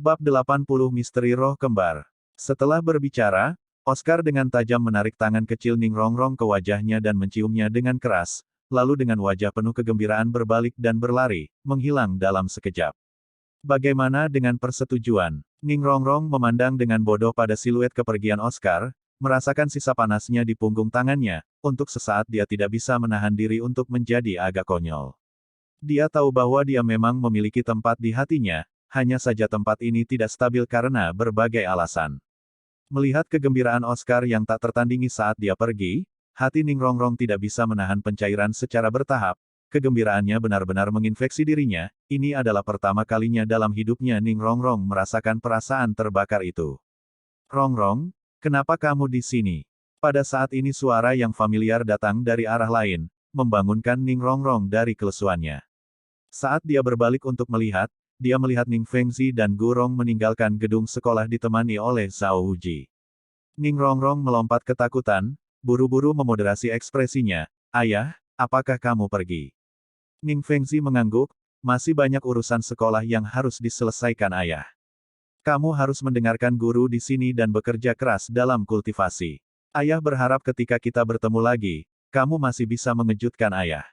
Bab 80 Misteri Roh Kembar. Setelah berbicara, Oscar dengan tajam menarik tangan kecil Ning Rongrong ke wajahnya dan menciumnya dengan keras, lalu dengan wajah penuh kegembiraan berbalik dan berlari, menghilang dalam sekejap. Bagaimana dengan persetujuan? Ning Rongrong memandang dengan bodoh pada siluet kepergian Oscar, merasakan sisa panasnya di punggung tangannya, untuk sesaat dia tidak bisa menahan diri untuk menjadi agak konyol. Dia tahu bahwa dia memang memiliki tempat di hatinya, hanya saja tempat ini tidak stabil karena berbagai alasan. Melihat kegembiraan Oscar yang tak tertandingi saat dia pergi, hati Ning Rongrong tidak bisa menahan pencairan secara bertahap. Kegembiraannya benar-benar menginfeksi dirinya, ini adalah pertama kalinya dalam hidupnya Ning Rongrong merasakan perasaan terbakar itu. Rongrong, kenapa kamu di sini? Pada saat ini suara yang familiar datang dari arah lain, membangunkan Ning Rongrong dari kelesuannya. Saat dia berbalik untuk melihat, dia melihat Ning Fengzi dan Gu Rong meninggalkan gedung sekolah ditemani oleh Zhao Wuji. Ning Rongrong melompat ketakutan, buru-buru memoderasi ekspresinya. Ayah, apakah kamu pergi? Ning Fengzi mengangguk, masih banyak urusan sekolah yang harus diselesaikan ayah. Kamu harus mendengarkan guru di sini dan bekerja keras dalam kultivasi. Ayah berharap ketika kita bertemu lagi, kamu masih bisa mengejutkan ayah.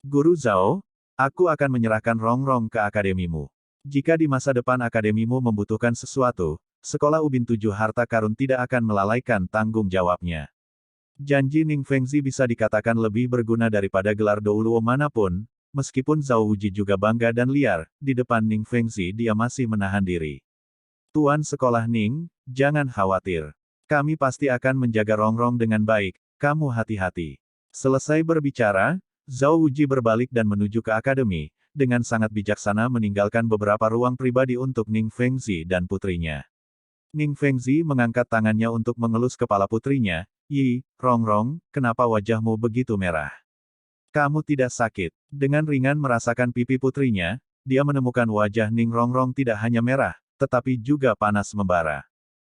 Guru Zhao, aku akan menyerahkan Rongrong ke akademimu. Jika di masa depan akademimu membutuhkan sesuatu, sekolah Ubin Tujuh Harta Karun tidak akan melalaikan tanggung jawabnya. Janji Ning Fengzi bisa dikatakan lebih berguna daripada gelar Douluo manapun, meskipun Zhao Wuji juga bangga dan liar, di depan Ning Fengzi dia masih menahan diri. Tuan sekolah Ning, jangan khawatir. Kami pasti akan menjaga Rongrong dengan baik, kamu hati-hati. Selesai berbicara, Zhao Wuji berbalik dan menuju ke akademi, dengan sangat bijaksana meninggalkan beberapa ruang pribadi untuk Ning Fengzi dan putrinya. Ning Fengzi mengangkat tangannya untuk mengelus kepala putrinya. Yi, Rongrong, kenapa wajahmu begitu merah? Kamu tidak sakit. Dengan ringan merasakan pipi putrinya, dia menemukan wajah Ning Rongrong tidak hanya merah, tetapi juga panas membara.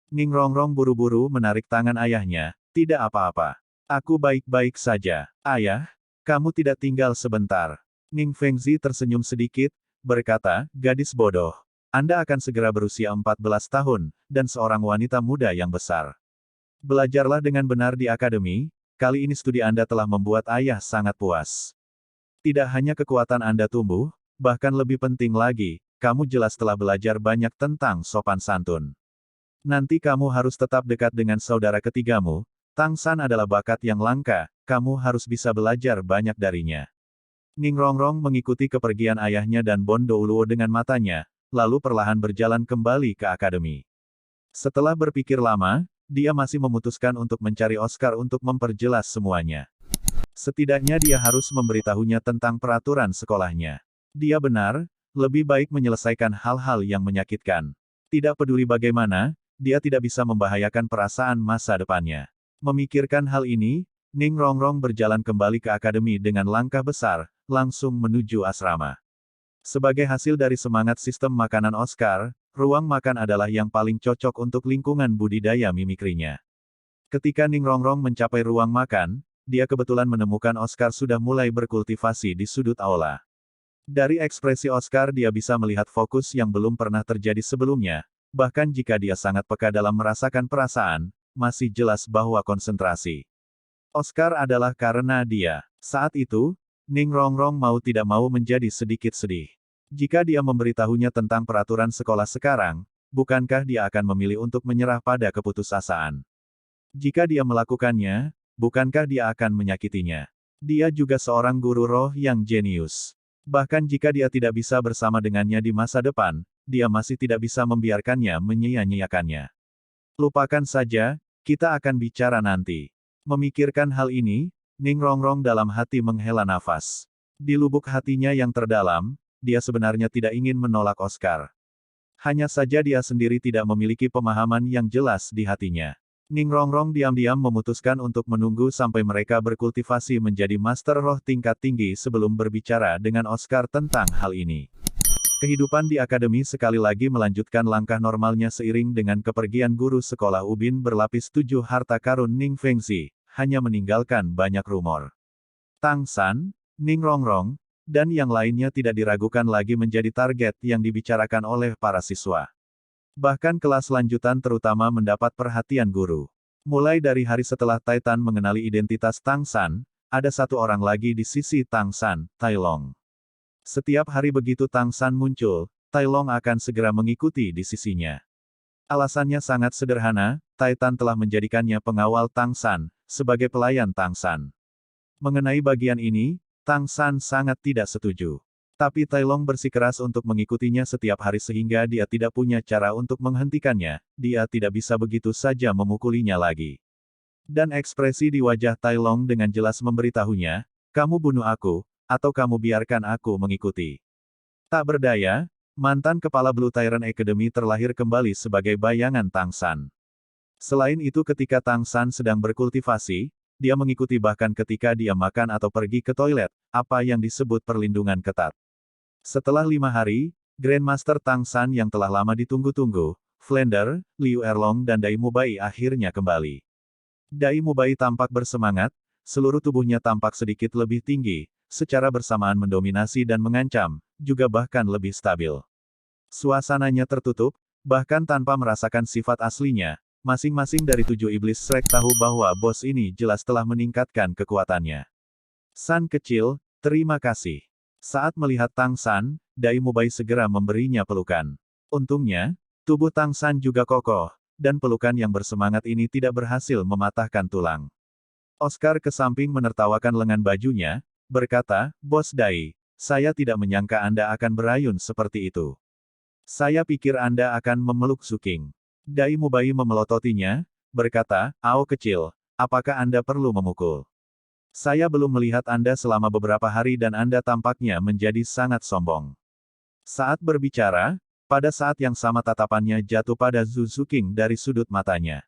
Ning Rongrong buru-buru menarik tangan ayahnya. Tidak apa-apa. Aku baik-baik saja. Ayah, kamu tidak tinggal sebentar. Ning Fengzi tersenyum sedikit, berkata, gadis bodoh. Anda akan segera berusia 14 tahun, dan seorang wanita muda yang besar. Belajarlah dengan benar di akademi, kali ini studi Anda telah membuat ayah sangat puas. Tidak hanya kekuatan Anda tumbuh, bahkan lebih penting lagi, kamu jelas telah belajar banyak tentang sopan santun. Nanti kamu harus tetap dekat dengan saudara ketigamu, Tang San adalah bakat yang langka, kamu harus bisa belajar banyak darinya. Ning Rongrong mengikuti kepergian ayahnya dan Bon Douluo dengan matanya, lalu perlahan berjalan kembali ke akademi. Setelah berpikir lama, dia masih memutuskan untuk mencari Oscar untuk memperjelas semuanya. Setidaknya dia harus memberitahunya tentang peraturan sekolahnya. Dia benar, lebih baik menyelesaikan hal-hal yang menyakitkan. Tidak peduli bagaimana, dia tidak bisa membahayakan perasaan masa depannya. Memikirkan hal ini, Ning Rongrong berjalan kembali ke akademi dengan langkah besar, langsung menuju asrama. Sebagai hasil dari semangat sistem makanan Oscar, ruang makan adalah yang paling cocok untuk lingkungan budidaya mimikrinya. Ketika Ning Rongrong mencapai ruang makan, dia kebetulan menemukan Oscar sudah mulai berkultivasi di sudut aula. Dari ekspresi Oscar dia bisa melihat fokus yang belum pernah terjadi sebelumnya, bahkan jika dia sangat peka dalam merasakan perasaan, masih jelas bahwa konsentrasi. Oscar adalah karena dia. Saat itu, Ning Rongrong mau tidak mau menjadi sedikit sedih. Jika dia memberitahunya tentang peraturan sekolah sekarang, bukankah dia akan memilih untuk menyerah pada keputusasaan? Jika dia melakukannya, bukankah dia akan menyakitinya? Dia juga seorang guru roh yang jenius. Bahkan jika dia tidak bisa bersama dengannya di masa depan, dia masih tidak bisa membiarkannya menyia-nyiakannya. Lupakan saja, kita akan bicara nanti. Memikirkan hal ini, Ning Rongrong dalam hati menghela nafas. Di lubuk hatinya yang terdalam, dia sebenarnya tidak ingin menolak Oscar. Hanya saja dia sendiri tidak memiliki pemahaman yang jelas di hatinya. Ning Rongrong diam-diam memutuskan untuk menunggu sampai mereka berkultivasi menjadi master roh tingkat tinggi sebelum berbicara dengan Oscar tentang hal ini. Kehidupan di akademi sekali lagi melanjutkan langkah normalnya seiring dengan kepergian guru sekolah Ubin berlapis 7 harta karun Ning Fengzi, hanya meninggalkan banyak rumor. Tang San, Ning Rongrong, dan yang lainnya tidak diragukan lagi menjadi target yang dibicarakan oleh para siswa. Bahkan kelas lanjutan terutama mendapat perhatian guru. Mulai dari hari setelah Titan mengenali identitas Tang San, ada satu orang lagi di sisi Tang San, Tai Long. Setiap hari begitu Tang San muncul, Tai Long akan segera mengikuti di sisinya. Alasannya sangat sederhana, Titan telah menjadikannya pengawal Tang San, sebagai pelayan Tang San. Mengenai bagian ini, Tang San sangat tidak setuju. Tapi Tai Long bersikeras untuk mengikutinya setiap hari sehingga dia tidak punya cara untuk menghentikannya, dia tidak bisa begitu saja memukulinya lagi. Dan ekspresi di wajah Tai Long dengan jelas memberitahunya, kamu bunuh aku, atau kamu biarkan aku mengikuti. Tak berdaya, mantan kepala Blue Tyrant Academy terlahir kembali sebagai bayangan Tang San. Selain itu ketika Tang San sedang berkultivasi, dia mengikuti bahkan ketika dia makan atau pergi ke toilet, apa yang disebut perlindungan ketat. Setelah 5 hari, Grandmaster Tang San yang telah lama ditunggu-tunggu, Flander, Liu Erlong dan Dai Mubai akhirnya kembali. Dai Mubai tampak bersemangat, seluruh tubuhnya tampak sedikit lebih tinggi, secara bersamaan mendominasi dan mengancam, juga bahkan lebih stabil. Suasananya tertutup, bahkan tanpa merasakan sifat aslinya, masing-masing dari 7 iblis Shrek tahu bahwa bos ini jelas telah meningkatkan kekuatannya. San kecil, terima kasih. Saat melihat Tang San, Dai Mubai segera memberinya pelukan. Untungnya, tubuh Tang San juga kokoh, dan pelukan yang bersemangat ini tidak berhasil mematahkan tulang. Oscar ke samping menertawakan lengan bajunya, berkata, Bos Dai, saya tidak menyangka Anda akan berayun seperti itu. Saya pikir Anda akan memeluk Suking. Dai Mubai memelototinya, berkata, Ao kecil, apakah Anda perlu memukul? Saya belum melihat Anda selama beberapa hari dan Anda tampaknya menjadi sangat sombong. Saat berbicara, pada saat yang sama tatapannya jatuh pada Zhu Zuqing dari sudut matanya.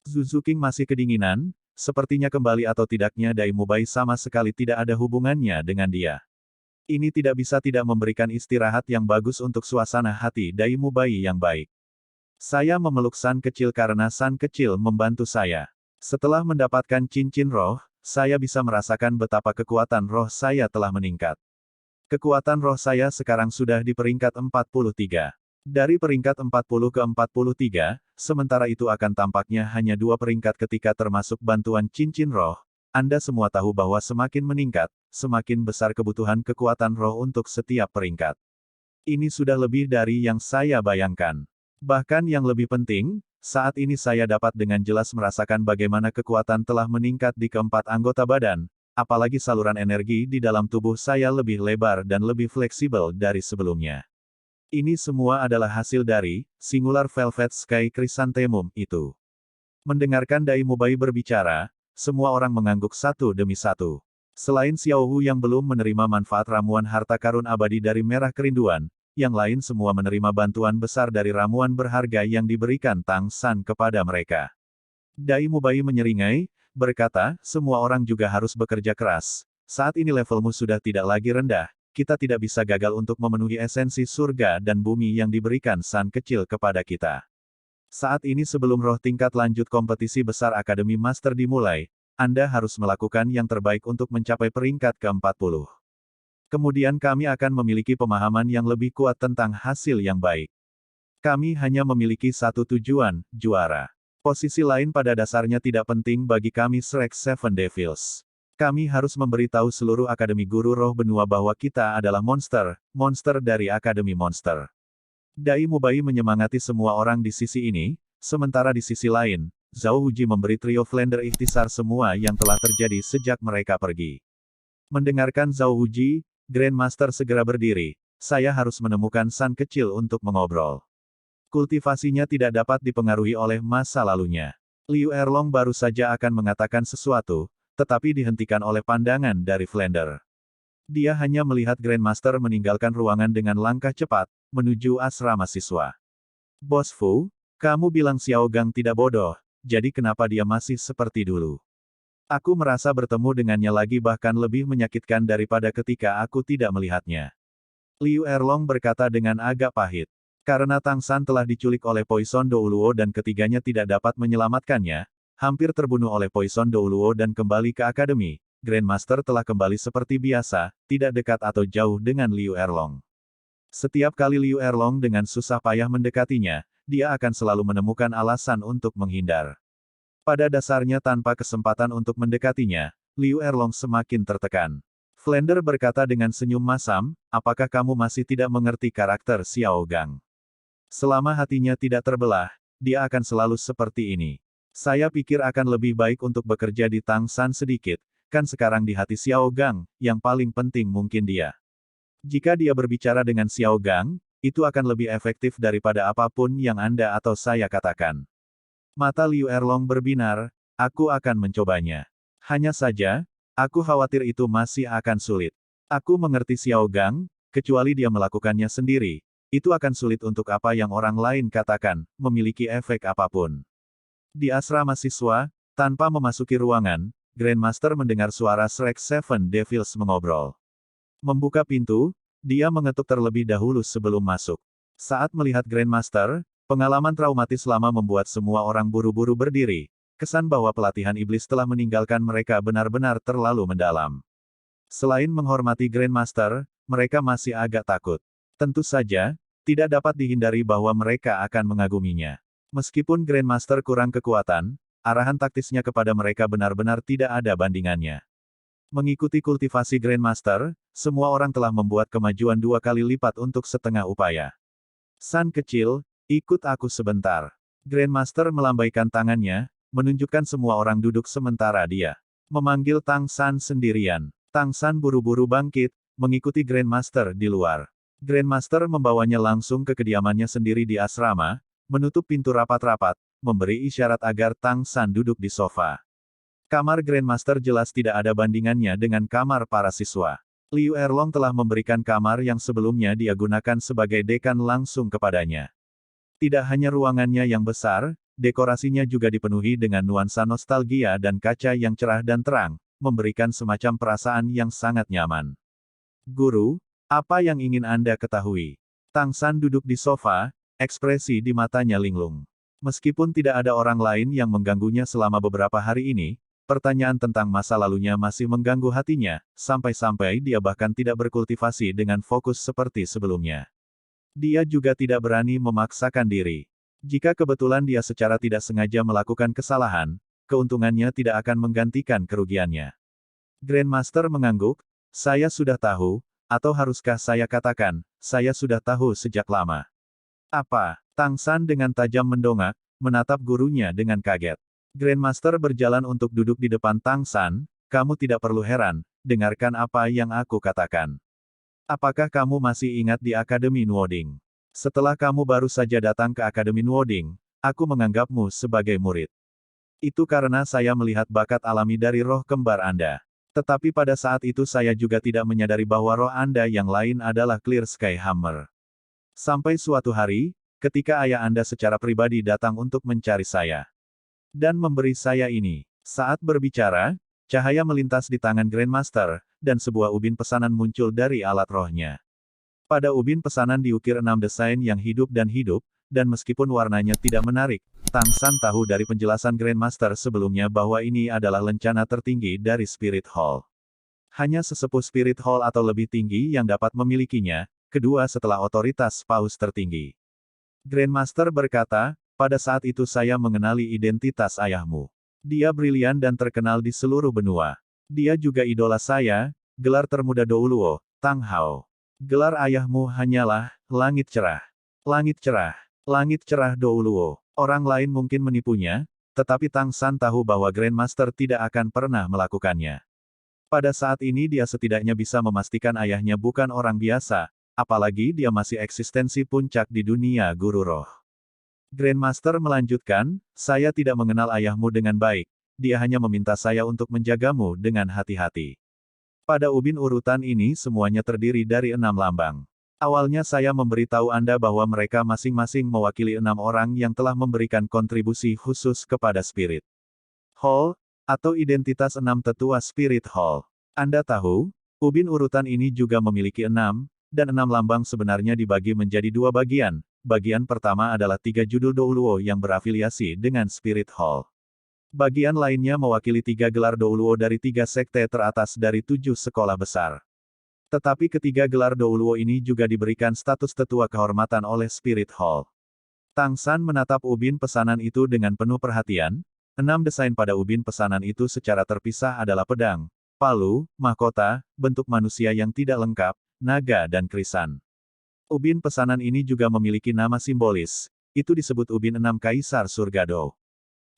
Zhu Zuqing masih kedinginan, sepertinya kembali atau tidaknya Dai Mubai sama sekali tidak ada hubungannya dengan dia. Ini tidak bisa tidak memberikan istirahat yang bagus untuk suasana hati Dai Mubai yang baik. Saya memeluk San kecil karena San kecil membantu saya. Setelah mendapatkan cincin roh, saya bisa merasakan betapa kekuatan roh saya telah meningkat. Kekuatan roh saya sekarang sudah di peringkat 43. Dari peringkat 40 ke 43, sementara itu akan tampaknya hanya 2 peringkat ketika termasuk bantuan cincin roh. Anda semua tahu bahwa semakin meningkat, semakin besar kebutuhan kekuatan roh untuk setiap peringkat. Ini sudah lebih dari yang saya bayangkan. Bahkan yang lebih penting, saat ini saya dapat dengan jelas merasakan bagaimana kekuatan telah meningkat di keempat anggota badan, apalagi saluran energi di dalam tubuh saya lebih lebar dan lebih fleksibel dari sebelumnya. Ini semua adalah hasil dari Singular Velvet Sky Chrysanthemum itu. Mendengarkan Dai Mubai berbicara, semua orang mengangguk satu demi satu. Selain Xiao Hu yang belum menerima manfaat ramuan harta karun abadi dari Merah Kerinduan, yang lain semua menerima bantuan besar dari ramuan berharga yang diberikan Tang San kepada mereka. Dai Mubai menyeringai, berkata, semua orang juga harus bekerja keras. Saat ini levelmu sudah tidak lagi rendah, kita tidak bisa gagal untuk memenuhi esensi surga dan bumi yang diberikan San kecil kepada kita. Saat ini sebelum roh tingkat lanjut kompetisi besar Akademi Master dimulai, Anda harus melakukan yang terbaik untuk mencapai peringkat ke-40. Kemudian kami akan memiliki pemahaman yang lebih kuat tentang hasil yang baik. Kami hanya memiliki satu tujuan, juara. Posisi lain pada dasarnya tidak penting bagi kami Shrek Seven Devils. Kami harus memberitahu seluruh Akademi Guru Roh Benua bahwa kita adalah monster, monster dari Akademi Monster. Dai Mubai menyemangati semua orang di sisi ini, sementara di sisi lain, Zhao Huji memberi trio Flander ikhtisar semua yang telah terjadi sejak mereka pergi. Mendengarkan Zhao Huji, Grandmaster segera berdiri, saya harus menemukan San kecil untuk mengobrol. Kultivasinya tidak dapat dipengaruhi oleh masa lalunya. Liu Erlong baru saja akan mengatakan sesuatu, tetapi dihentikan oleh pandangan dari Flander. Dia hanya melihat Grandmaster meninggalkan ruangan dengan langkah cepat, menuju asrama siswa. Bos Fu, kamu bilang Xiao Gang tidak bodoh, jadi kenapa dia masih seperti dulu? Aku merasa bertemu dengannya lagi bahkan lebih menyakitkan daripada ketika aku tidak melihatnya. Liu Erlong berkata dengan agak pahit. Karena Tang San telah diculik oleh Poison Douluo dan ketiganya tidak dapat menyelamatkannya, hampir terbunuh oleh Poison Douluo dan kembali ke akademi, Grandmaster telah kembali seperti biasa, tidak dekat atau jauh dengan Liu Erlong. Setiap kali Liu Erlong dengan susah payah mendekatinya, dia akan selalu menemukan alasan untuk menghindar. Pada dasarnya tanpa kesempatan untuk mendekatinya, Liu Erlong semakin tertekan. Flander berkata dengan senyum masam, apakah kamu masih tidak mengerti karakter Xiao Gang? Selama hatinya tidak terbelah, dia akan selalu seperti ini. Saya pikir akan lebih baik untuk bekerja di Tang San sedikit, kan sekarang di hati Xiao Gang, yang paling penting mungkin dia. Jika dia berbicara dengan Xiao Gang, itu akan lebih efektif daripada apapun yang Anda atau saya katakan. Mata Liu Erlong berbinar, aku akan mencobanya. Hanya saja, aku khawatir itu masih akan sulit. Aku mengerti Xiao Gang, kecuali dia melakukannya sendiri, itu akan sulit untuk apa yang orang lain katakan, memiliki efek apapun. Di asrama siswa, tanpa memasuki ruangan, Grandmaster mendengar suara Shrek Seven Devils mengobrol. Membuka pintu, dia mengetuk terlebih dahulu sebelum masuk. Saat melihat Grandmaster, pengalaman traumatis lama membuat semua orang buru-buru berdiri. Kesan bahwa pelatihan iblis telah meninggalkan mereka benar-benar terlalu mendalam. Selain menghormati Grandmaster, mereka masih agak takut. Tentu saja, tidak dapat dihindari bahwa mereka akan mengaguminya. Meskipun Grandmaster kurang kekuatan, arahan taktisnya kepada mereka benar-benar tidak ada bandingannya. Mengikuti kultivasi Grandmaster, semua orang telah membuat kemajuan 2 kali lipat untuk setengah upaya. San kecil, ikut aku sebentar. Grandmaster melambaikan tangannya, menunjukkan semua orang duduk sementara dia memanggil Tang San sendirian. Tang San buru-buru bangkit, mengikuti Grandmaster di luar. Grandmaster membawanya langsung ke kediamannya sendiri di asrama, menutup pintu rapat-rapat, memberi isyarat agar Tang San duduk di sofa. Kamar Grandmaster jelas tidak ada bandingannya dengan kamar para siswa. Liu Erlong telah memberikan kamar yang sebelumnya dia gunakan sebagai dekan langsung kepadanya. Tidak hanya ruangannya yang besar, dekorasinya juga dipenuhi dengan nuansa nostalgia dan kaca yang cerah dan terang, memberikan semacam perasaan yang sangat nyaman. Guru, apa yang ingin Anda ketahui? Tang San duduk di sofa, ekspresi di matanya linglung. Meskipun tidak ada orang lain yang mengganggunya selama beberapa hari ini, pertanyaan tentang masa lalunya masih mengganggu hatinya, sampai-sampai dia bahkan tidak berkultivasi dengan fokus seperti sebelumnya. Dia juga tidak berani memaksakan diri. Jika kebetulan dia secara tidak sengaja melakukan kesalahan, keuntungannya tidak akan menggantikan kerugiannya. Grandmaster mengangguk, saya sudah tahu, atau haruskah saya katakan, saya sudah tahu sejak lama. Apa? Tang San dengan tajam mendongak, menatap gurunya dengan kaget. Grandmaster berjalan untuk duduk di depan Tang San, kamu tidak perlu heran, dengarkan apa yang aku katakan. Apakah kamu masih ingat di Akademi Nuoding? Setelah kamu baru saja datang ke Akademi Nuoding, aku menganggapmu sebagai murid. Itu karena saya melihat bakat alami dari roh kembar Anda. Tetapi pada saat itu saya juga tidak menyadari bahwa roh Anda yang lain adalah Clear Sky Hammer. Sampai suatu hari, ketika ayah Anda secara pribadi datang untuk mencari saya. Dan memberi saya ini. Saat berbicara, cahaya melintas di tangan Grandmaster, dan sebuah ubin pesanan muncul dari alat rohnya. Pada ubin pesanan diukir 6 desain yang hidup, dan meskipun warnanya tidak menarik, Tang San tahu dari penjelasan Grandmaster sebelumnya bahwa ini adalah lencana tertinggi dari Spirit Hall. Hanya sesepuh Spirit Hall atau lebih tinggi yang dapat memilikinya, kedua setelah otoritas paus tertinggi. Grandmaster berkata, pada saat itu saya mengenali identitas ayahmu. Dia brilian dan terkenal di seluruh benua. Dia juga idola saya, gelar termuda Douluo, Tang Hao. Gelar ayahmu hanyalah, langit cerah. Langit cerah. Langit cerah Douluo. Orang lain mungkin menipunya, tetapi Tang San tahu bahwa Grandmaster tidak akan pernah melakukannya. Pada saat ini dia setidaknya bisa memastikan ayahnya bukan orang biasa, apalagi dia masih eksistensi puncak di dunia guru roh. Grandmaster melanjutkan, saya tidak mengenal ayahmu dengan baik. Dia hanya meminta saya untuk menjagamu dengan hati-hati. Pada ubin urutan ini semuanya terdiri dari 6 lambang. Awalnya saya memberitahu Anda bahwa mereka masing-masing mewakili 6 orang yang telah memberikan kontribusi khusus kepada Spirit Hall, atau identitas 6 tetua Spirit Hall. Anda tahu, ubin urutan ini juga memiliki 6, dan 6 lambang sebenarnya dibagi menjadi 2 bagian. Bagian pertama adalah 3 judul Douluo yang berafiliasi dengan Spirit Hall. Bagian lainnya mewakili 3 gelar Douluo dari 3 sekte teratas dari 7 sekolah besar. Tetapi ketiga gelar Douluo ini juga diberikan status tetua kehormatan oleh Spirit Hall. Tang San menatap ubin pesanan itu dengan penuh perhatian. 6 desain pada ubin pesanan itu secara terpisah adalah pedang, palu, mahkota, bentuk manusia yang tidak lengkap, naga dan krisan. Ubin pesanan ini juga memiliki nama simbolis. Itu disebut ubin 6 Kaisar Surga Do.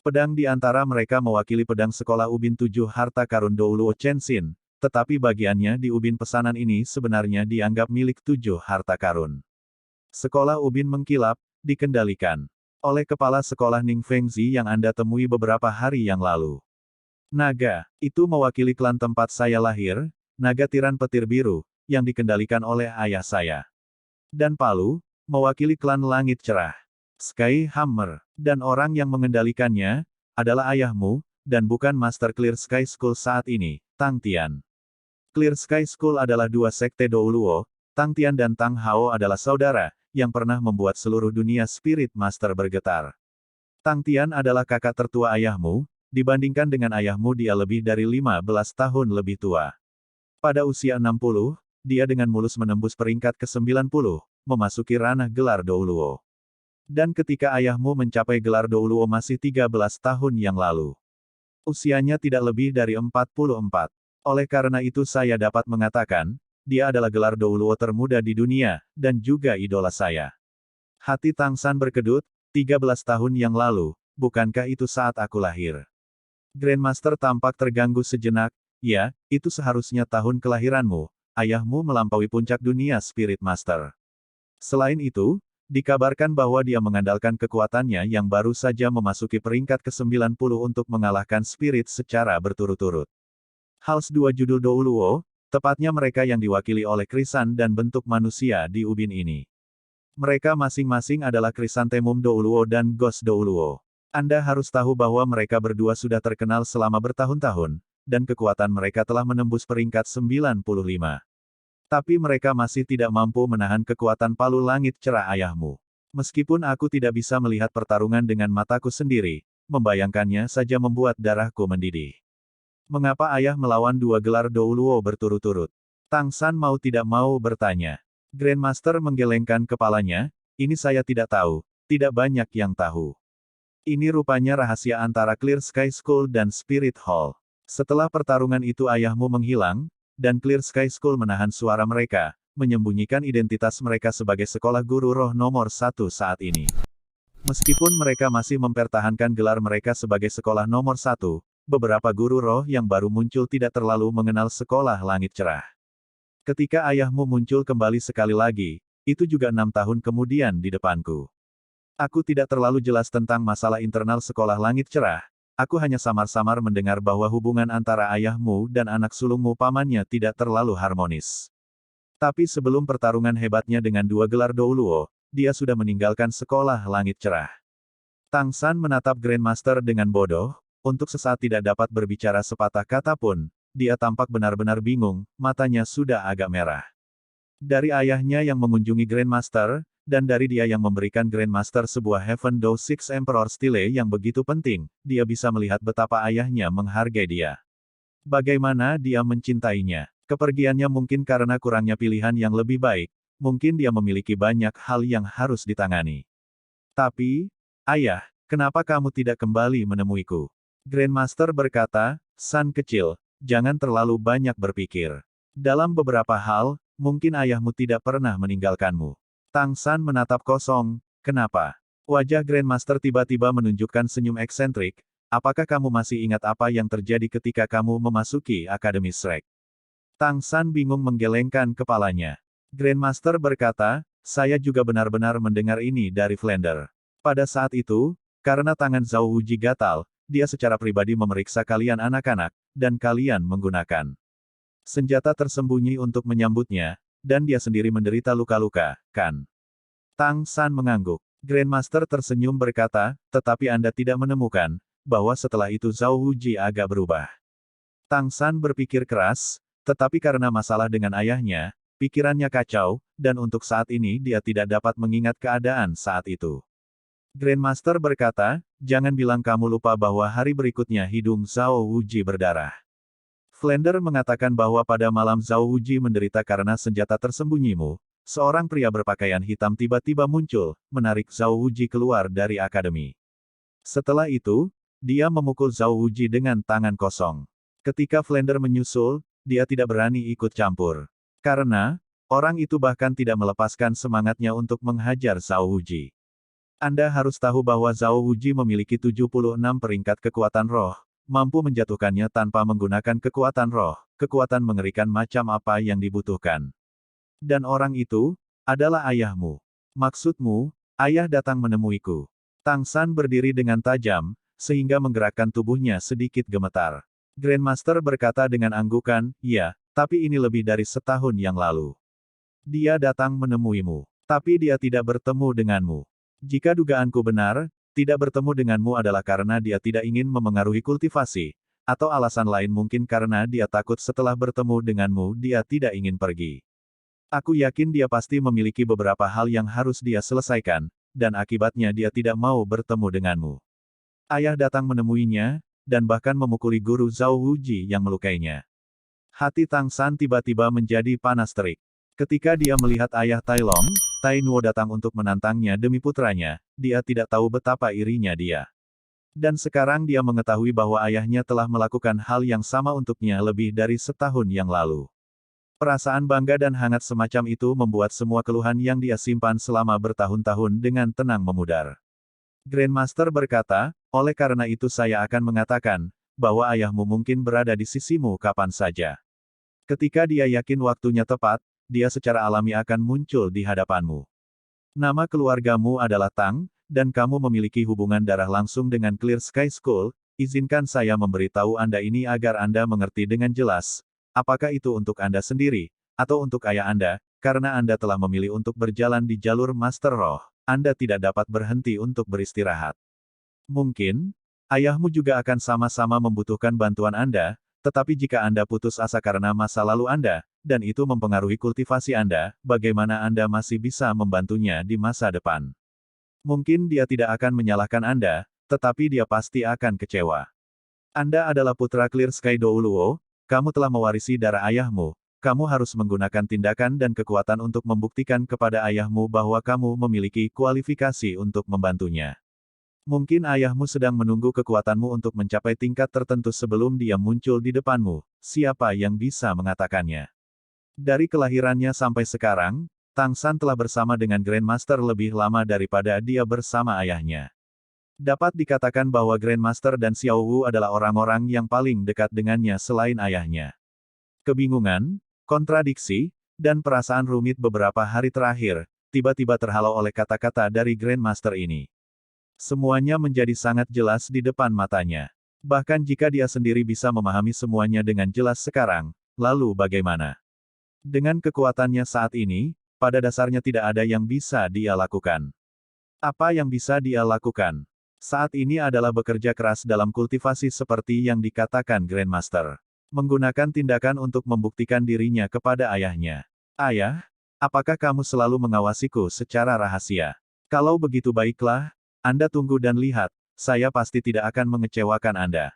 Pedang di antara mereka mewakili pedang sekolah ubin 7 harta karun Douluo Chenxin, tetapi bagiannya di ubin pesanan ini sebenarnya dianggap milik 7 harta karun. Sekolah ubin mengkilap, dikendalikan oleh kepala sekolah Ning Fengzi yang Anda temui beberapa hari yang lalu. Naga, itu mewakili klan tempat saya lahir, naga tiran petir biru, yang dikendalikan oleh ayah saya. Dan palu, mewakili klan langit cerah. Sky Hammer, dan orang yang mengendalikannya, adalah ayahmu, dan bukan Master Clear Sky School saat ini, Tang Tian. Clear Sky School adalah 2 sekte Douluo, Tang Tian dan Tang Hao adalah saudara, yang pernah membuat seluruh dunia Spirit Master bergetar. Tang Tian adalah kakak tertua ayahmu, dibandingkan dengan ayahmu dia lebih dari 15 tahun lebih tua. Pada usia 60, dia dengan mulus menembus peringkat ke-90, memasuki ranah gelar Douluo. Dan ketika ayahmu mencapai gelar Douluo masih 13 tahun yang lalu. Usianya tidak lebih dari 44. Oleh karena itu saya dapat mengatakan, dia adalah gelar Douluo termuda di dunia, dan juga idola saya. Hati Tang San berkedut, 13 tahun yang lalu, bukankah itu saat aku lahir? Grandmaster tampak terganggu sejenak, ya, itu seharusnya tahun kelahiranmu, ayahmu melampaui puncak dunia Spirit Master. Selain itu, dikabarkan bahwa dia mengandalkan kekuatannya yang baru saja memasuki peringkat ke-90 untuk mengalahkan Spirit secara berturut-turut. Hals 2 judul Douluo, tepatnya mereka yang diwakili oleh krisan dan bentuk manusia di ubin ini. Mereka masing-masing adalah Krisantemum Douluo dan Ghost Douluo. Anda harus tahu bahwa mereka berdua sudah terkenal selama bertahun-tahun, dan kekuatan mereka telah menembus peringkat 95. Tapi mereka masih tidak mampu menahan kekuatan palu langit cerah ayahmu. Meskipun aku tidak bisa melihat pertarungan dengan mataku sendiri, membayangkannya saja membuat darahku mendidih. Mengapa ayah melawan 2 gelar Douluo berturut-turut? Tang San mau tidak mau bertanya. Grandmaster menggelengkan kepalanya, ini saya tidak tahu, tidak banyak yang tahu. Ini rupanya rahasia antara Clear Sky School dan Spirit Hall. Setelah pertarungan itu ayahmu menghilang, dan Clear Sky School menahan suara mereka, menyembunyikan identitas mereka sebagai sekolah guru roh nomor 1 saat ini. Meskipun mereka masih mempertahankan gelar mereka sebagai sekolah nomor 1, beberapa guru roh yang baru muncul tidak terlalu mengenal sekolah langit cerah. Ketika ayahmu muncul kembali sekali lagi, itu juga 6 tahun kemudian di depanku. Aku tidak terlalu jelas tentang masalah internal sekolah langit cerah, aku hanya samar-samar mendengar bahwa hubungan antara ayahmu dan anak sulungmu pamannya tidak terlalu harmonis. Tapi sebelum pertarungan hebatnya dengan 2 gelar Douluo, dia sudah meninggalkan sekolah langit cerah. Tang San menatap Grandmaster dengan bodoh, untuk sesaat tidak dapat berbicara sepatah kata pun, dia tampak benar-benar bingung, matanya sudah agak merah. Dari ayahnya yang mengunjungi Grandmaster, dan dari dia yang memberikan Grandmaster sebuah Heaven Door Six Emperor Stele yang begitu penting, dia bisa melihat betapa ayahnya menghargai dia. Bagaimana dia mencintainya. Kepergiannya mungkin karena kurangnya pilihan yang lebih baik, mungkin dia memiliki banyak hal yang harus ditangani. Tapi, ayah, kenapa kamu tidak kembali menemuiku? Grandmaster berkata, San kecil, jangan terlalu banyak berpikir. Dalam beberapa hal, mungkin ayahmu tidak pernah meninggalkanmu. Tang San menatap kosong, kenapa? Wajah Grandmaster tiba-tiba menunjukkan senyum eksentrik, apakah kamu masih ingat apa yang terjadi ketika kamu memasuki Akademi Shrek? Tang San bingung menggelengkan kepalanya. Grandmaster berkata, saya juga benar-benar mendengar ini dari Flander. Pada saat itu, karena tangan Zhao Wuji gatal, dia secara pribadi memeriksa kalian anak-anak, dan kalian menggunakan senjata tersembunyi untuk menyambutnya, dan dia sendiri menderita luka-luka, kan? Tang San mengangguk. Grandmaster tersenyum berkata, tetapi Anda tidak menemukan, bahwa setelah itu Zhao Wuji agak berubah. Tang San berpikir keras, tetapi karena masalah dengan ayahnya, pikirannya kacau, dan untuk saat ini dia tidak dapat mengingat keadaan saat itu. Grandmaster berkata, jangan bilang kamu lupa bahwa hari berikutnya hidung Zhao Wuji berdarah. Flander mengatakan bahwa pada malam Zhao Wuji menderita karena senjata tersembunyimu, seorang pria berpakaian hitam tiba-tiba muncul, menarik Zhao Wuji keluar dari akademi. Setelah itu, dia memukul Zhao Wuji dengan tangan kosong. Ketika Flander menyusul, dia tidak berani ikut campur. Karena, orang itu bahkan tidak melepaskan semangatnya untuk menghajar Zhao Wuji. Anda harus tahu bahwa Zhao Wuji memiliki 76 peringkat kekuatan roh, mampu menjatuhkannya tanpa menggunakan kekuatan roh, kekuatan mengerikan macam apa yang dibutuhkan. Dan orang itu, adalah ayahmu. Maksudmu, ayah datang menemuiku. Tang San berdiri dengan tajam, sehingga menggerakkan tubuhnya sedikit gemetar. Grandmaster berkata dengan anggukan, "Ya, tapi ini lebih dari setahun yang lalu. Dia datang menemuimu, tapi dia tidak bertemu denganmu. Jika dugaanku benar, tidak bertemu denganmu adalah karena dia tidak ingin memengaruhi kultivasi, atau alasan lain mungkin karena dia takut setelah bertemu denganmu dia tidak ingin pergi. Aku yakin dia pasti memiliki beberapa hal yang harus dia selesaikan, dan akibatnya dia tidak mau bertemu denganmu." Ayah datang menemuinya, dan bahkan memukuli guru Zhao Wuji yang melukainya. Hati Tang San tiba-tiba menjadi panas terik. Ketika dia melihat ayah Tai Long, Tai Nuo datang untuk menantangnya demi putranya, dia tidak tahu betapa irinya dia. Dan sekarang dia mengetahui bahwa ayahnya telah melakukan hal yang sama untuknya lebih dari setahun yang lalu. Perasaan bangga dan hangat semacam itu membuat semua keluhan yang dia simpan selama bertahun-tahun dengan tenang memudar. Grandmaster berkata, "Oleh karena itu saya akan mengatakan, bahwa ayahmu mungkin berada di sisimu kapan saja. Ketika dia yakin waktunya tepat, dia secara alami akan muncul di hadapanmu. Nama keluargamu adalah Tang, dan kamu memiliki hubungan darah langsung dengan Clear Sky School. Izinkan saya memberitahu Anda ini agar Anda mengerti dengan jelas, apakah itu untuk Anda sendiri, atau untuk ayah Anda, karena Anda telah memilih untuk berjalan di jalur Master Roh, Anda tidak dapat berhenti untuk beristirahat. Mungkin, ayahmu juga akan sama-sama membutuhkan bantuan Anda, tetapi jika Anda putus asa karena masa lalu Anda, dan itu mempengaruhi kultivasi Anda, bagaimana Anda masih bisa membantunya di masa depan? Mungkin dia tidak akan menyalahkan Anda, tetapi dia pasti akan kecewa. Anda adalah putra Clear Sky Douluo, kamu telah mewarisi darah ayahmu, kamu harus menggunakan tindakan dan kekuatan untuk membuktikan kepada ayahmu bahwa kamu memiliki kualifikasi untuk membantunya. Mungkin ayahmu sedang menunggu kekuatanmu untuk mencapai tingkat tertentu sebelum dia muncul di depanmu, siapa yang bisa mengatakannya? Dari kelahirannya sampai sekarang, Tang San telah bersama dengan Grandmaster lebih lama daripada dia bersama ayahnya. Dapat dikatakan bahwa Grandmaster dan Xiao Wu adalah orang-orang yang paling dekat dengannya selain ayahnya. Kebingungan, kontradiksi, dan perasaan rumit beberapa hari terakhir, tiba-tiba terhalau oleh kata-kata dari Grandmaster ini. Semuanya menjadi sangat jelas di depan matanya. Bahkan jika dia sendiri bisa memahami semuanya dengan jelas sekarang, lalu bagaimana? Dengan kekuatannya saat ini, pada dasarnya tidak ada yang bisa dia lakukan. Apa yang bisa dia lakukan saat ini adalah bekerja keras dalam kultivasi seperti yang dikatakan Grandmaster. Menggunakan tindakan untuk membuktikan dirinya kepada ayahnya. "Ayah, apakah kamu selalu mengawasiku secara rahasia? Kalau begitu baiklah, Anda tunggu dan lihat, saya pasti tidak akan mengecewakan Anda."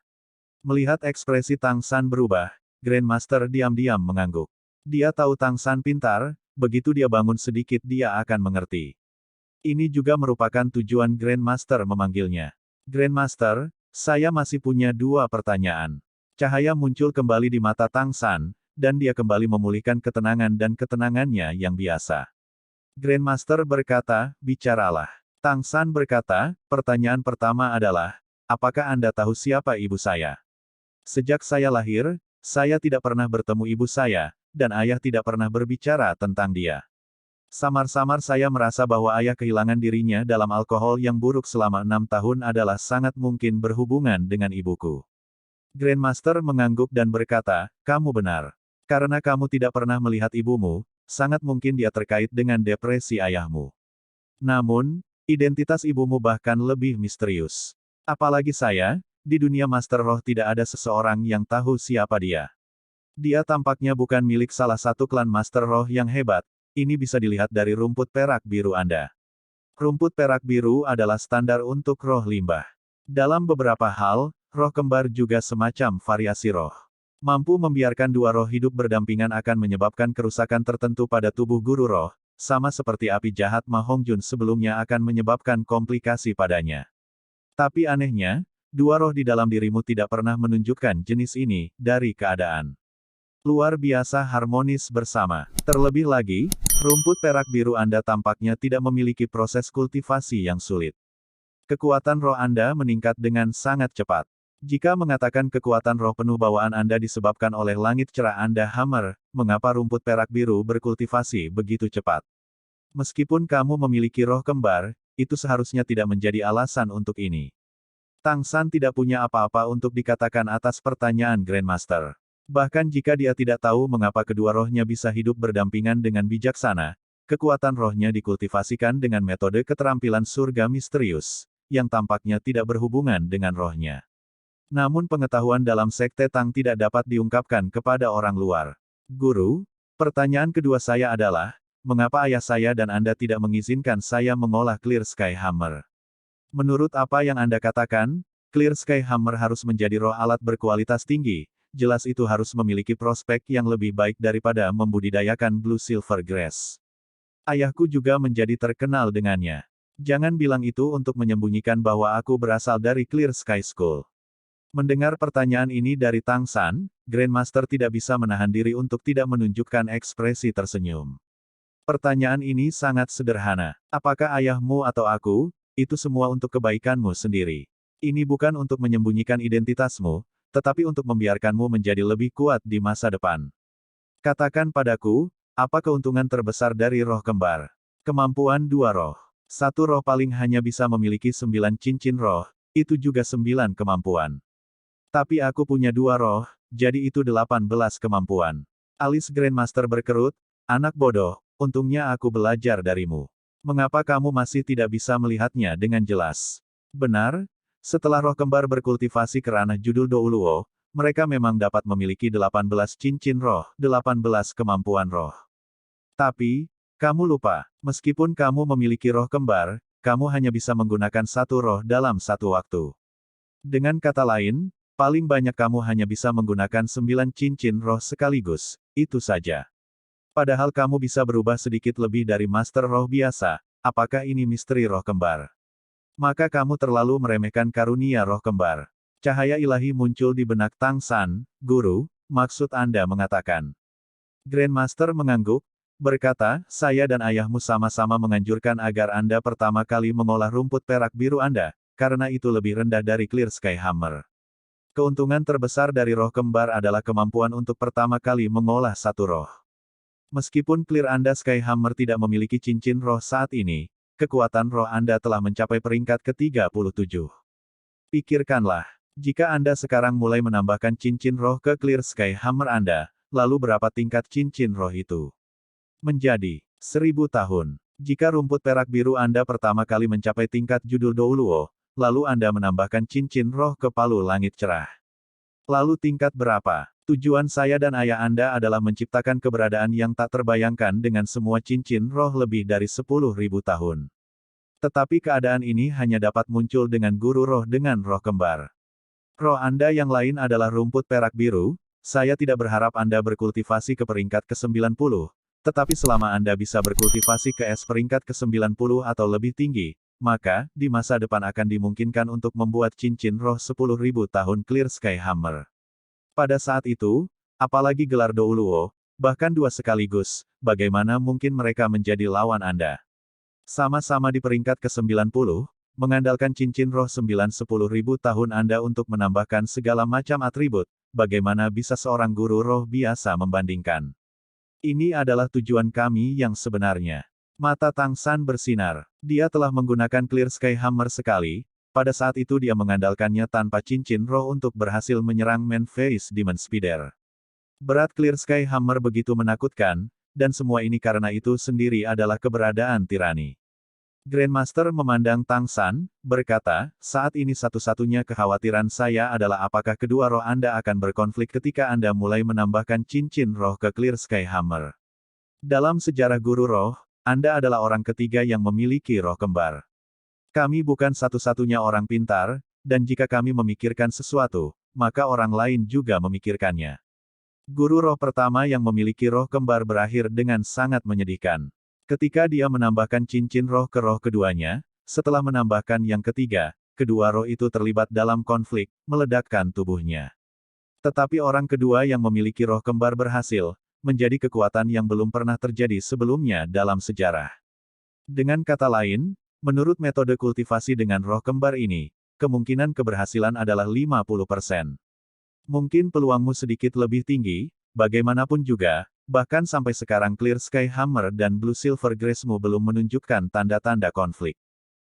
Melihat ekspresi Tang San berubah, Grandmaster diam-diam mengangguk. Dia tahu Tang San pintar, begitu dia bangun sedikit dia akan mengerti. Ini juga merupakan tujuan Grandmaster memanggilnya. "Grandmaster, saya masih punya 2 pertanyaan." Cahaya muncul kembali di mata Tang San, dan dia kembali memulihkan ketenangan dan ketenangannya yang biasa. Grandmaster berkata, "Bicaralah." Tang San berkata, "Pertanyaan pertama adalah, apakah Anda tahu siapa ibu saya? Sejak saya lahir, saya tidak pernah bertemu ibu saya, dan ayah tidak pernah berbicara tentang dia. Samar-samar saya merasa bahwa ayah kehilangan dirinya dalam alkohol yang buruk selama 6 tahun adalah sangat mungkin berhubungan dengan ibuku." Grandmaster mengangguk dan berkata, "Kamu benar. Karena kamu tidak pernah melihat ibumu, sangat mungkin dia terkait dengan depresi ayahmu. Namun, identitas ibumu bahkan lebih misterius. Apalagi saya, di dunia Master Roh tidak ada seseorang yang tahu siapa dia. Dia tampaknya bukan milik salah satu klan Master Roh yang hebat, ini bisa dilihat dari rumput perak biru Anda. Rumput perak biru adalah standar untuk roh limbah. Dalam beberapa hal, roh kembar juga semacam variasi roh. Mampu membiarkan 2 roh hidup berdampingan akan menyebabkan kerusakan tertentu pada tubuh guru roh, sama seperti api jahat Ma Hongjun sebelumnya akan menyebabkan komplikasi padanya. Tapi anehnya, dua roh di dalam dirimu tidak pernah menunjukkan jenis ini, dari keadaan luar biasa harmonis bersama. Terlebih lagi, rumput perak biru Anda tampaknya tidak memiliki proses kultivasi yang sulit. Kekuatan roh Anda meningkat dengan sangat cepat. Jika mengatakan kekuatan roh penuh bawaan Anda disebabkan oleh langit cerah Anda hammer, mengapa rumput perak biru berkultivasi begitu cepat? Meskipun kamu memiliki roh kembar, itu seharusnya tidak menjadi alasan untuk ini. Tang San tidak punya apa-apa untuk dikatakan atas pertanyaan Grandmaster. Bahkan jika dia tidak tahu mengapa kedua rohnya bisa hidup berdampingan dengan bijaksana, kekuatan rohnya dikultivasikan dengan metode keterampilan surga misterius, yang tampaknya tidak berhubungan dengan rohnya. Namun pengetahuan dalam Sekte Tang tidak dapat diungkapkan kepada orang luar. Guru, pertanyaan kedua saya adalah, mengapa ayah saya dan Anda tidak mengizinkan saya mengolah Clear Sky Hammer? Menurut apa yang Anda katakan, Clear Sky Hammer harus menjadi roh alat berkualitas tinggi, jelas itu harus memiliki prospek yang lebih baik daripada membudidayakan Blue Silver Grass. Ayahku juga menjadi terkenal dengannya. Jangan bilang itu untuk menyembunyikan bahwa aku berasal dari Clear Sky School. Mendengar pertanyaan ini dari Tang San, Grandmaster tidak bisa menahan diri untuk tidak menunjukkan ekspresi tersenyum. Pertanyaan ini sangat sederhana. Apakah ayahmu atau aku, itu semua untuk kebaikanmu sendiri. Ini bukan untuk menyembunyikan identitasmu, tetapi untuk membiarkanmu menjadi lebih kuat di masa depan. Katakan padaku, apa keuntungan terbesar dari roh kembar? Kemampuan dua roh. Satu roh paling hanya bisa memiliki 9 cincin roh, itu juga 9 kemampuan. Tapi aku punya dua roh, jadi itu 18 kemampuan. Alis Grandmaster berkerut, anak bodoh, untungnya aku belajar darimu. Mengapa kamu masih tidak bisa melihatnya dengan jelas? Benar, setelah roh kembar berkultivasi ke ranah judul Douluo, mereka memang dapat memiliki 18 cincin roh, 18 kemampuan roh. Tapi, kamu lupa, meskipun kamu memiliki roh kembar, kamu hanya bisa menggunakan satu roh dalam satu waktu. Dengan kata lain, paling banyak kamu hanya bisa menggunakan 9 cincin roh sekaligus, itu saja. Padahal kamu bisa berubah sedikit lebih dari master roh biasa, apakah ini misteri roh kembar? Maka kamu terlalu meremehkan karunia roh kembar. Cahaya ilahi muncul di benak Tang San, Guru, maksud Anda mengatakan. Grandmaster mengangguk, berkata, saya dan ayahmu sama-sama menganjurkan agar Anda pertama kali mengolah rumput perak biru Anda, karena itu lebih rendah dari Clear Sky Hammer. Keuntungan terbesar dari roh kembar adalah kemampuan untuk pertama kali mengolah satu roh. Meskipun Clear Anda Sky Hammer tidak memiliki cincin roh saat ini, kekuatan roh Anda telah mencapai peringkat ke-37. Pikirkanlah, jika Anda sekarang mulai menambahkan cincin roh ke Clear Sky Hammer Anda, lalu berapa tingkat cincin roh itu? Menjadi 1000 tahun. Jika rumput perak biru Anda pertama kali mencapai tingkat judul Douluo, lalu Anda menambahkan cincin roh ke palu langit cerah. Lalu tingkat berapa? Tujuan saya dan ayah Anda adalah menciptakan keberadaan yang tak terbayangkan dengan semua cincin roh lebih dari 10.000 tahun. Tetapi keadaan ini hanya dapat muncul dengan guru roh dengan roh kembar. Roh Anda yang lain adalah rumput perak biru, saya tidak berharap Anda berkultivasi ke peringkat ke-90, tetapi selama Anda bisa berkultivasi ke es peringkat ke-90 atau lebih tinggi, maka, di masa depan akan dimungkinkan untuk membuat cincin roh 10.000 tahun Clear Sky Hammer. Pada saat itu, apalagi gelar Douluo, bahkan dua sekaligus, bagaimana mungkin mereka menjadi lawan Anda? Sama-sama di peringkat ke-90, mengandalkan cincin roh 9-10 ribu tahun Anda untuk menambahkan segala macam atribut, bagaimana bisa seorang guru roh biasa membandingkan? Ini adalah tujuan kami yang sebenarnya. Mata Tang San bersinar. Dia telah menggunakan Clear Sky Hammer sekali, pada saat itu dia mengandalkannya tanpa cincin roh untuk berhasil menyerang Man Face Demon Spider. Berat Clear Sky Hammer begitu menakutkan, dan semua ini karena itu sendiri adalah keberadaan tirani. Grandmaster memandang Tang San, berkata, saat ini satu-satunya kekhawatiran saya adalah apakah kedua roh Anda akan berkonflik ketika Anda mulai menambahkan cincin roh ke Clear Sky Hammer. Dalam sejarah guru roh, Anda adalah orang ketiga yang memiliki roh kembar. Kami bukan satu-satunya orang pintar, dan jika kami memikirkan sesuatu, maka orang lain juga memikirkannya. Guru roh pertama yang memiliki roh kembar berakhir dengan sangat menyedihkan. Ketika dia menambahkan cincin roh ke roh keduanya, setelah menambahkan yang ketiga, kedua roh itu terlibat dalam konflik, meledakkan tubuhnya. Tetapi orang kedua yang memiliki roh kembar berhasil, menjadi kekuatan yang belum pernah terjadi sebelumnya dalam sejarah. Dengan kata lain, menurut metode kultivasi dengan roh kembar ini, kemungkinan keberhasilan adalah 50%. Mungkin peluangmu sedikit lebih tinggi, bagaimanapun juga, bahkan sampai sekarang Clear Sky Hammer dan Blue Silver Grace-mu belum menunjukkan tanda-tanda konflik.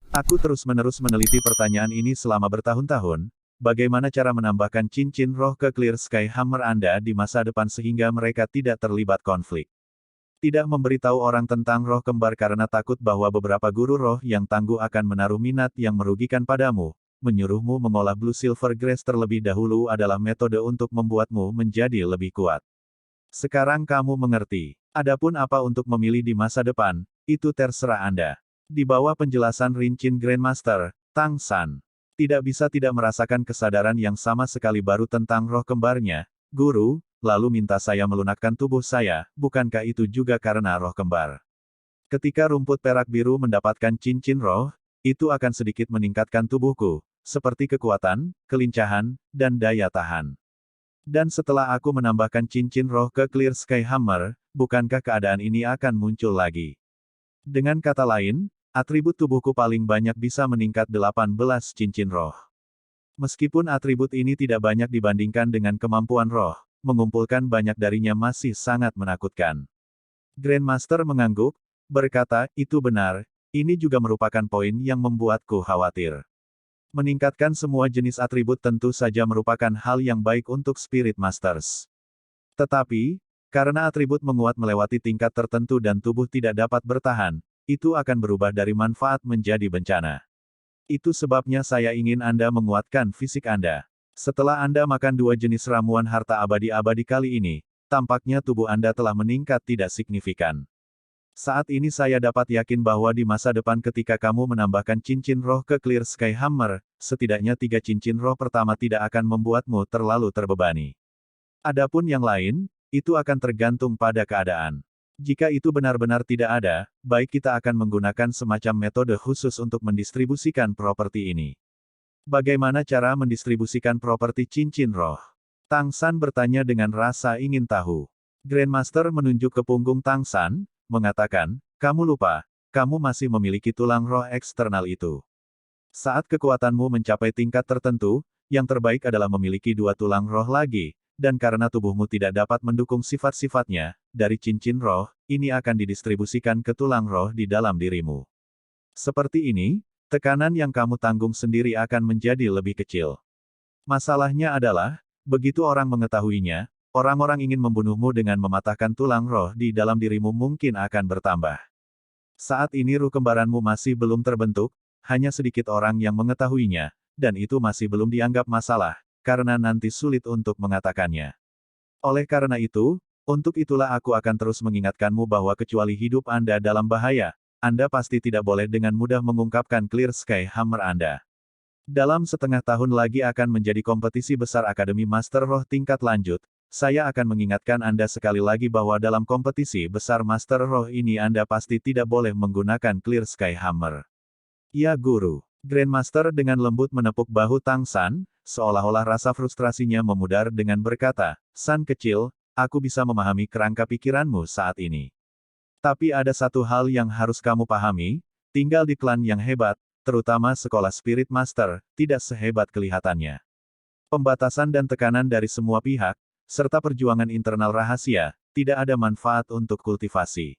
Aku terus-menerus meneliti pertanyaan ini selama bertahun-tahun, bagaimana cara menambahkan cincin roh ke Clear Sky Hammer Anda di masa depan sehingga mereka tidak terlibat konflik. Tidak memberitahu orang tentang roh kembar karena takut bahwa beberapa guru roh yang tangguh akan menaruh minat yang merugikan padamu. Menyuruhmu mengolah Blue Silver Grace terlebih dahulu adalah metode untuk membuatmu menjadi lebih kuat. Sekarang kamu mengerti. Adapun apa untuk memilih di masa depan, itu terserah Anda. Di bawah penjelasan Rincin Grandmaster, Tang San tidak bisa tidak merasakan kesadaran yang sama sekali baru tentang roh kembarnya. Guru, lalu minta saya melunakkan tubuh saya, bukankah itu juga karena roh kembar? Ketika rumput perak biru mendapatkan cincin roh, itu akan sedikit meningkatkan tubuhku, seperti kekuatan, kelincahan, dan daya tahan. Dan setelah aku menambahkan cincin roh ke Clear Sky Hammer, bukankah keadaan ini akan muncul lagi? Dengan kata lain, atribut tubuhku paling banyak bisa meningkat 18 cincin roh. Meskipun atribut ini tidak banyak dibandingkan dengan kemampuan roh, mengumpulkan banyak darinya masih sangat menakutkan. Grandmaster mengangguk, berkata, itu benar, ini juga merupakan poin yang membuatku khawatir. Meningkatkan semua jenis atribut tentu saja merupakan hal yang baik untuk Spirit Masters. Tetapi, karena atribut menguat melewati tingkat tertentu dan tubuh tidak dapat bertahan, itu akan berubah dari manfaat menjadi bencana. Itu sebabnya saya ingin Anda menguatkan fisik Anda. Setelah Anda makan 2 jenis ramuan harta abadi-abadi kali ini, tampaknya tubuh Anda telah meningkat tidak signifikan. Saat ini saya dapat yakin bahwa di masa depan ketika kamu menambahkan cincin roh ke Clear Sky Hammer, setidaknya 3 cincin roh pertama tidak akan membuatmu terlalu terbebani. Adapun yang lain, itu akan tergantung pada keadaan. Jika itu benar-benar tidak ada, baik kita akan menggunakan semacam metode khusus untuk mendistribusikan properti ini. Bagaimana cara mendistribusikan properti cincin roh? Tang San bertanya dengan rasa ingin tahu. Grandmaster menunjuk ke punggung Tang San, mengatakan, kamu lupa, kamu masih memiliki tulang roh eksternal itu. Saat kekuatanmu mencapai tingkat tertentu, yang terbaik adalah memiliki 2 tulang roh lagi, dan karena tubuhmu tidak dapat mendukung sifat-sifatnya, dari cincin roh, ini akan didistribusikan ke tulang roh di dalam dirimu. Seperti ini, tekanan yang kamu tanggung sendiri akan menjadi lebih kecil. Masalahnya adalah, begitu orang mengetahuinya, orang-orang ingin membunuhmu dengan mematahkan tulang roh di dalam dirimu mungkin akan bertambah. Saat ini ruh kembaranmu masih belum terbentuk, hanya sedikit orang yang mengetahuinya, dan itu masih belum dianggap masalah, karena nanti sulit untuk mengatakannya. Oleh karena itu, untuk itulah aku akan terus mengingatkanmu bahwa kecuali hidup Anda dalam bahaya, Anda pasti tidak boleh dengan mudah mengungkapkan Clear Sky Hammer Anda. Dalam setengah tahun lagi akan menjadi kompetisi besar Akademi Master Roh tingkat lanjut. Saya akan mengingatkan Anda sekali lagi bahwa dalam kompetisi besar Master Roh ini Anda pasti tidak boleh menggunakan Clear Sky Hammer. Ya guru. Grandmaster dengan lembut menepuk bahu Tang San, seolah-olah rasa frustrasinya memudar dengan berkata, San kecil, aku bisa memahami kerangka pikiranmu saat ini. Tapi ada satu hal yang harus kamu pahami, tinggal di klan yang hebat, terutama sekolah Spirit Master, tidak sehebat kelihatannya. Pembatasan dan tekanan dari semua pihak, serta perjuangan internal rahasia, tidak ada manfaat untuk kultivasi.